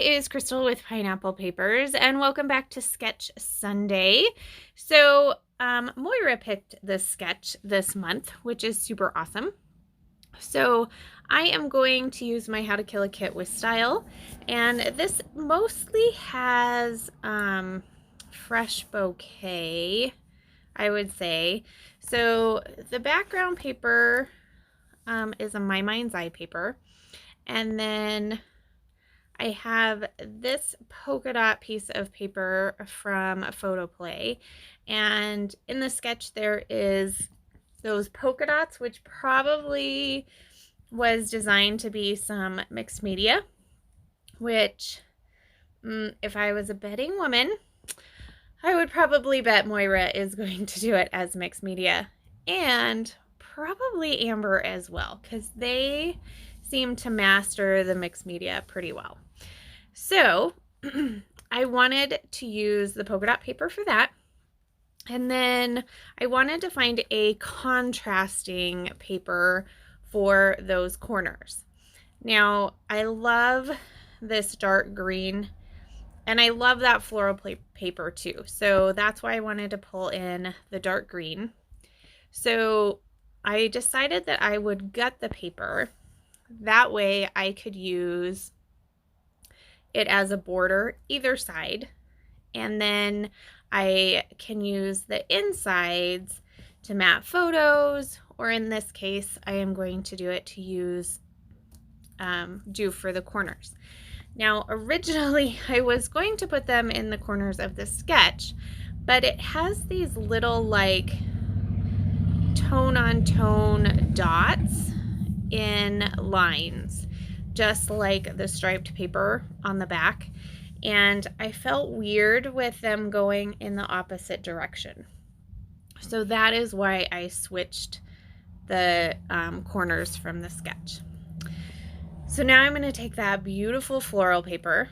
is Crystal with Pineapple Papers, and welcome back to Sketch Sunday. So, Moira picked this sketch this month, which is super awesome. So, I am going to use my How to Kill a Kit with Style, and this mostly has fresh bouquet, I would say. So, the background paper is a My Mind's Eye paper, and then I have this polka dot piece of paper from Photo Play, and in the sketch there is those polka dots, which probably was designed to be some mixed media, which if I was a betting woman, I would probably bet Moira is going to do it as mixed media, and probably Amber as well, because they seem to master the mixed media pretty well. So I wanted to use the polka dot paper for that. And then I wanted to find a contrasting paper for those corners. Now, I love this dark green, and I love that floral paper too. So that's why I wanted to pull in the dark green. So I decided that I would gut the paper. That way I could use it as a border either side, and then I can use the insides to map photos, or in this case I am going to do it to use do for the corners. Now originally I was going to put them in the corners of the sketch, but it has these little like tone on tone dots in lines, just like the striped paper on the back, and I felt weird with them going in the opposite direction. So that is why I switched the corners from the sketch. So now I'm going to take that beautiful floral paper,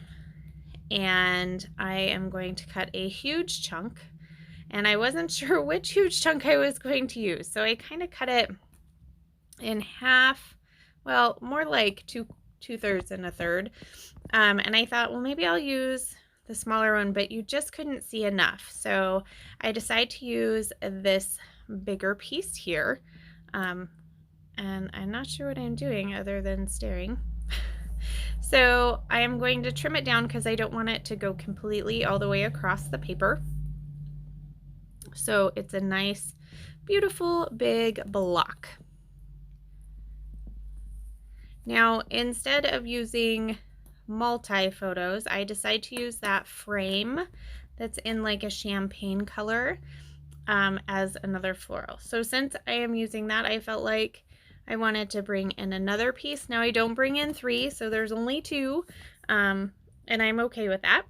and I am going to cut a huge chunk, and I wasn't sure which huge chunk I was going to use, so I kind of cut it in half, well, more like two-thirds and a third, and I thought, well, maybe I'll use the smaller one, but you just couldn't see enough, so I decided to use this bigger piece here, and I'm not sure what I'm doing other than staring. So I am going to trim it down because I don't want it to go completely all the way across the paper, so it's a nice beautiful big block. Now, instead of using multi-photos, I decided to use that frame that's in like a champagne color as another floral. So since I am using that, I felt like I wanted to bring in another piece. Now I don't bring in 3, so there's only 2, and I'm okay with that.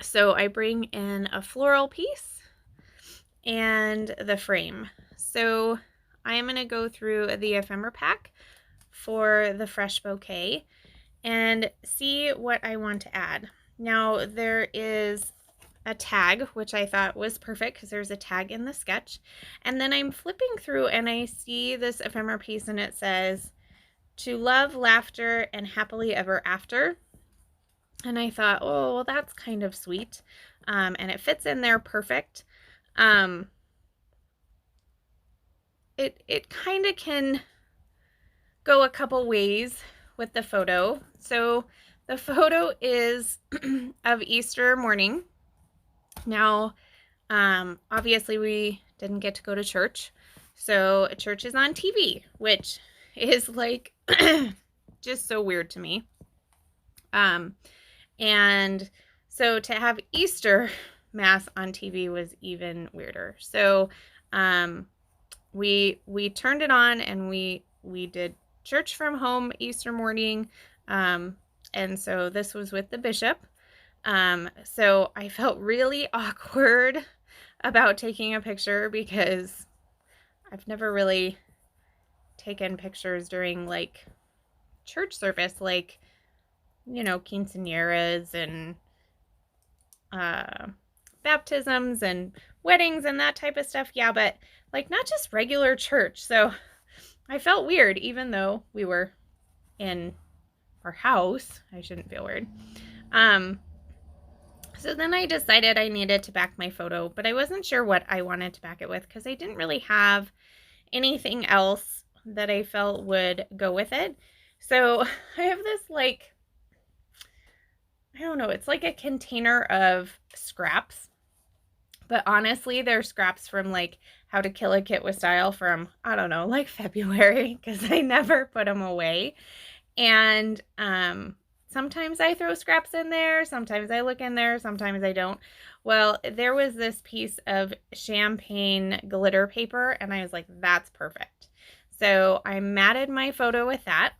So I bring in a floral piece and the frame. So I am going to go through the ephemera pack for the fresh bouquet and see what I want to add. Now there is a tag, which I thought was perfect because there's a tag in the sketch, and then I'm flipping through and I see this ephemera piece and it says "To love, laughter, and happily ever after," and I thought, oh, well, that's kind of sweet, and it fits in there perfect. It kind of can go a couple ways with the photo. So the photo is of Easter morning. Now, obviously we didn't get to go to church, so church is on TV, which is like just so weird to me. And so to have Easter Mass on TV was even weirder. So we turned it on and we did church from home Easter morning, and so this was with the bishop. So I felt really awkward about taking a picture because I've never really taken pictures during like church service, like, you know, quinceañeras and baptisms and weddings and that type of stuff. Yeah, but like not just regular church. So I felt weird, even though we were in our house. I shouldn't feel weird. So then I decided I needed to back my photo, but I wasn't sure what I wanted to back it with because I didn't really have anything else that I felt would go with it. So I have this, like, I don't know, it's like a container of scraps, but honestly, they're scraps from like How to Kill a Kit with Style from, I don't know, like February, because I never put them away. And sometimes I throw scraps in there, sometimes I look in there, sometimes I don't. Well, there was this piece of champagne glitter paper, and I was like, that's perfect. So I matted my photo with that.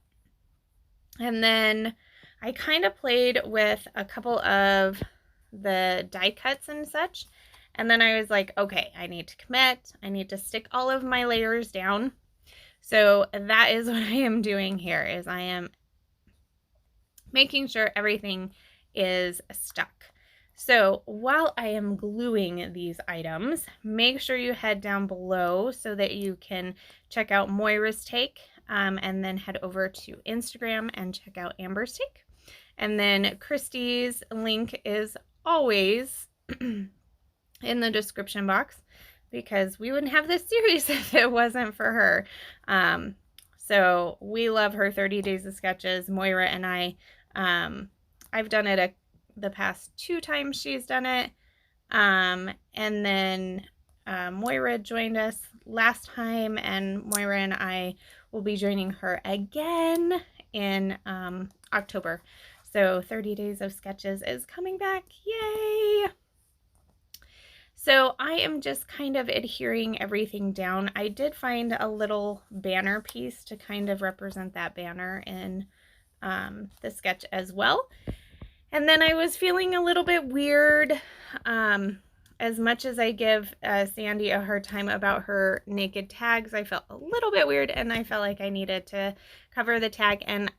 And then I kind of played with a couple of the die cuts and such. And then I was like, okay, I need to commit. I need to stick all of my layers down. So that is what I am doing here, is I am making sure everything is stuck. So while I am gluing these items, make sure you head down below so that you can check out Moira's take, and then head over to Instagram and check out Amber's take. And then Christy's link is always in the description box, because we wouldn't have this series if it wasn't for her. So we love her 30 Days of Sketches. Moira and I've done it the past 2 times she's done it. And then Moira joined us last time, and Moira and I will be joining her again in October. So 30 Days of Sketches is coming back. Yay! So I am just kind of adhering everything down. I did find a little banner piece to kind of represent that banner in the sketch as well. And then I was feeling a little bit weird. As much as I give Sandy a hard time about her naked tags, I felt a little bit weird, and I felt like I needed to cover the tag. And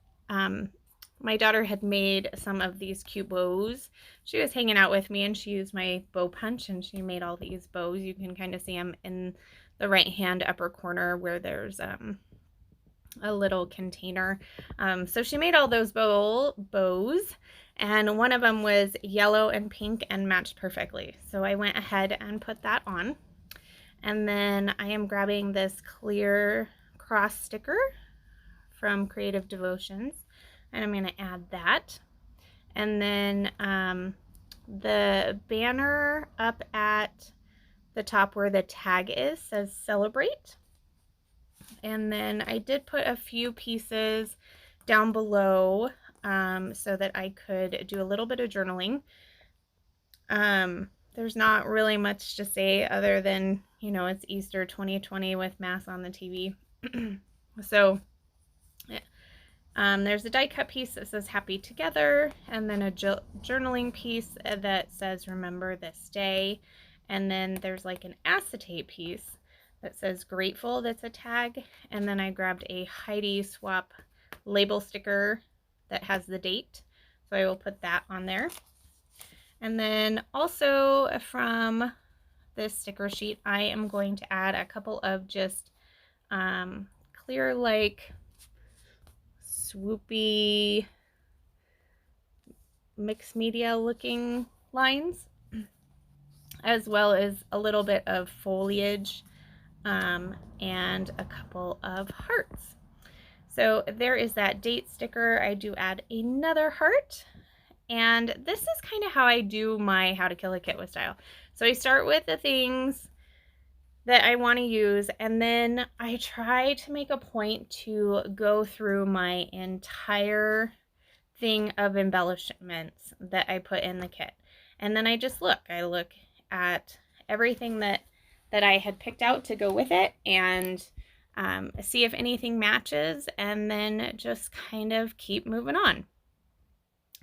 my daughter had made some of these cute bows. She was hanging out with me, and she used my bow punch, and she made all these bows. You can kind of see them in the right hand upper corner where there's a little container. So she made all those bows, and one of them was yellow and pink and matched perfectly. So I went ahead and put that on. And then I am grabbing this clear cross sticker from Creative Devotions, and I'm going to add that. And then the banner up at the top where the tag is says Celebrate. And then I did put a few pieces down below so that I could do a little bit of journaling. There's not really much to say other than, you know, it's Easter 2020 with Mass on the TV. So there's a die cut piece that says Happy Together, and then a journaling piece that says Remember This Day. And then there's like an acetate piece that says Grateful, that's a tag. And then I grabbed a Heidi Swap label sticker that has the date, so I will put that on there. And then also from this sticker sheet, I am going to add a couple of just clear, like swoopy mixed media looking lines, as well as a little bit of foliage and a couple of hearts. So there is that date sticker. I do add another heart, and this is kind of how I do my How to Kill a Kit with Style. So I start with the things that I want to use, and then I try to make a point to go through my entire thing of embellishments that I put in the kit. And then I just look. I look at everything that I had picked out to go with it, and see if anything matches, and then just kind of keep moving on.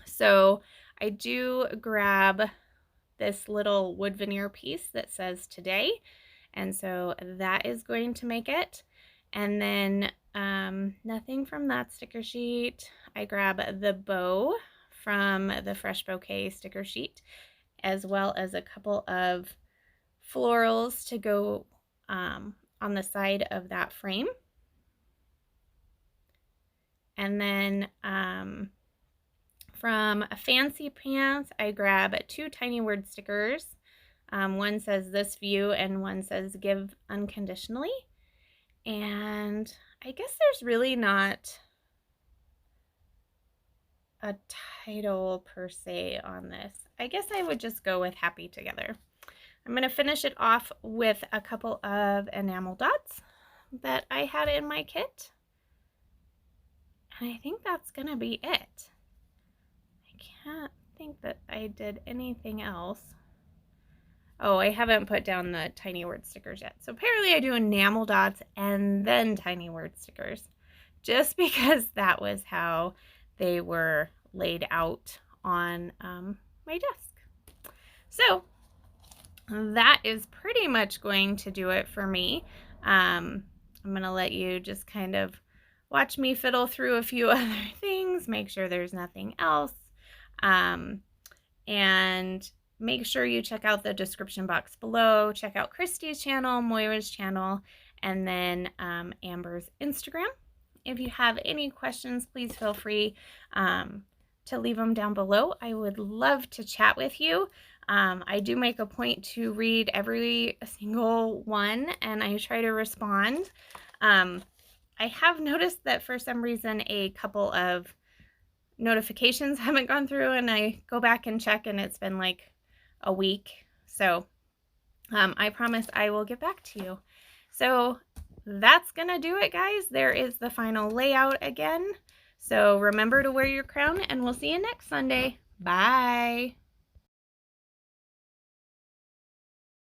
So I do grab this little wood veneer piece that says Today, and so that is going to make it. And then nothing from that sticker sheet. I grab the bow from the Fresh Bouquet sticker sheet, as well as a couple of florals to go on the side of that frame. And then from Fancy Pants, I grab 2 tiny word stickers. One says "This View" and one says "Give Unconditionally." And I guess there's really not a title per se on this. I guess I would just go with "Happy Together." I'm going to finish it off with a couple of enamel dots that I had in my kit. And I think that's going to be it. I can't think that I did anything else. Oh, I haven't put down the tiny word stickers yet. So apparently I do enamel dots and then tiny word stickers, just because that was how they were laid out on my desk. So that is pretty much going to do it for me. I'm going to let you just kind of watch me fiddle through a few other things, make sure there's nothing else. And make sure you check out the description box below. Check out Christy's channel, Moira's channel, and then Amber's Instagram. If you have any questions, please feel free to leave them down below. I would love to chat with you. I do make a point to read every single one, and I try to respond. I have noticed that for some reason a couple of notifications haven't gone through, and I go back and check and it's been like a week. So I promise I will get back to you. So that's gonna do it, guys. There is the final layout again. So remember to wear your crown, and we'll see you next Sunday. Bye.